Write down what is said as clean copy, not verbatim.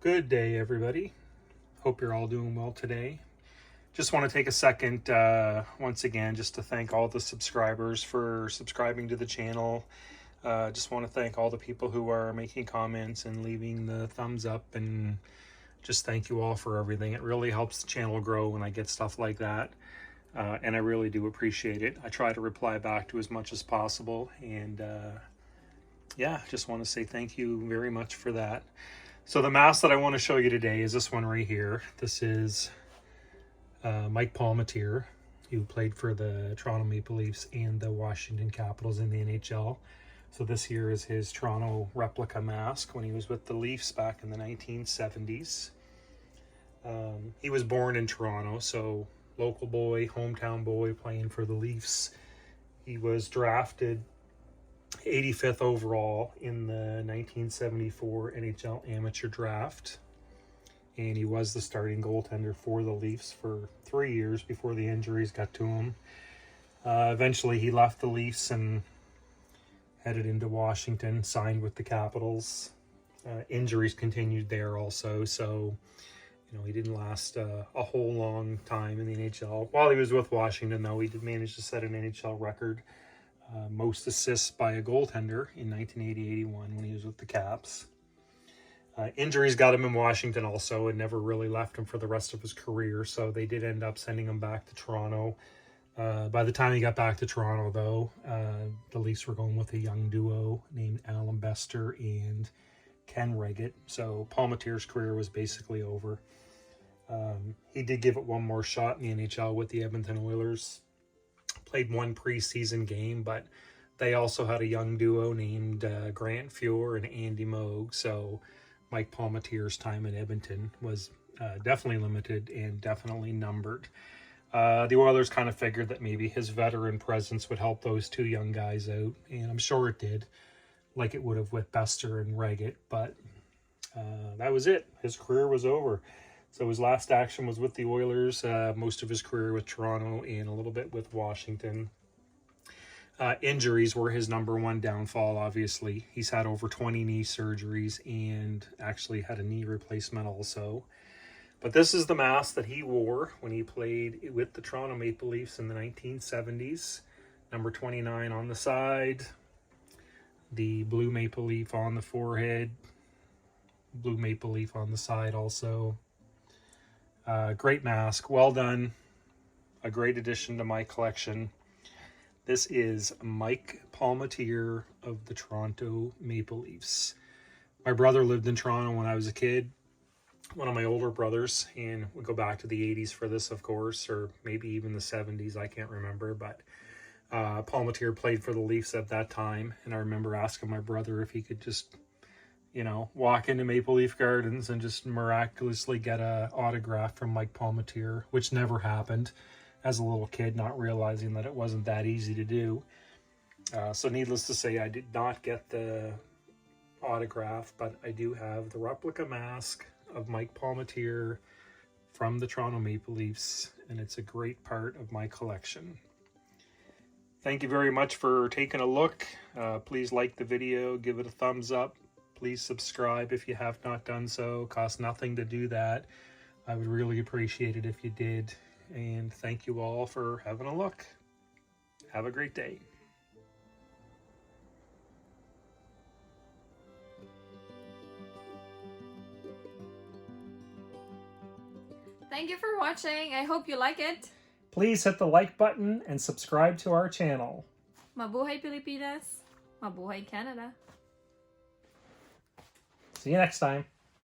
Good day, everybody. Hope you're all doing well today. Just want to take a second, once again, just to thank all the subscribers for subscribing to the channel. Just want to thank all the people who are making comments and leaving the thumbs up, and just thank you all for everything. It really helps the channel grow when I get stuff like that, and I really do appreciate it. I try to reply back to as much as possible, and yeah, just want to say thank you very much for that. So the mask that I want to show you today is this one right here. This is Mike Palmateer, who played for the Toronto Maple Leafs and the Washington Capitals in the NHL. So this here is his Toronto replica mask when he was with the Leafs back in the 1970s. He was born in Toronto, so local boy, hometown boy playing for the Leafs. He was drafted 85th overall in the 1974 NHL amateur draft, and he was the starting goaltender for the Leafs for 3 years before the injuries got to him. Eventually he left the Leafs and headed into Washington, signed with the Capitals. Injuries continued there also, so he didn't last a whole long time in the NHL. While he was with Washington, though, he did manage to set an NHL record. Most assists by a goaltender in 1980-81 when he was with the Caps. Injuries got him in Washington also and never really left him for the rest of his career, so they did end up sending him back to Toronto. By the time he got back to Toronto, though, the Leafs were going with a young duo named Alan Bester and Ken Reggett, so Palmateer's career was basically over. He did give it one more shot in the NHL with the Edmonton Oilers. Played one preseason game, but they also had a young duo named Grant Fuhr and Andy Moog, so Mike Palmateer's time in Edmonton was definitely limited and definitely numbered. The Oilers kind of figured that maybe his veteran presence would help those two young guys out, and I'm sure it did, like it would have with Bester and Reggett, but that was it. His career was over. So his last action was with the Oilers, most of his career with Toronto, and a little bit with Washington. Injuries were his number one downfall, obviously. He's had over 20 knee surgeries and actually had a knee replacement also. But this is the mask that he wore when he played with the Toronto Maple Leafs in the 1970s. Number 29 on the side, the blue maple leaf on the forehead, blue maple leaf on the side also. Great mask, well done, a great addition to my collection. This is Mike Palmateer of the Toronto Maple Leafs. My brother lived in Toronto when I was a kid, one of my older brothers, and we go back to the 80s for this, of course, or maybe even the 70s, I can't remember, but Palmateer played for the Leafs at that time, and I remember asking my brother if he could just walk into Maple Leaf Gardens and just miraculously get an autograph from Mike Palmateer, which never happened, as a little kid, not realizing that it wasn't that easy to do. So needless to say, I did not get the autograph, but I do have the replica mask of Mike Palmateer from the Toronto Maple Leafs, and it's a great part of my collection. Thank you very much for taking a look. Please like the video, give it a thumbs up. Please subscribe if you have not done so. It costs nothing to do that. I would really appreciate it if you did. And thank you all for having a look. Have a great day. Thank you for watching. I hope you like it. Please hit the like button and subscribe to our channel. Mabuhay Pilipinas. Mabuhay Canada. See you next time.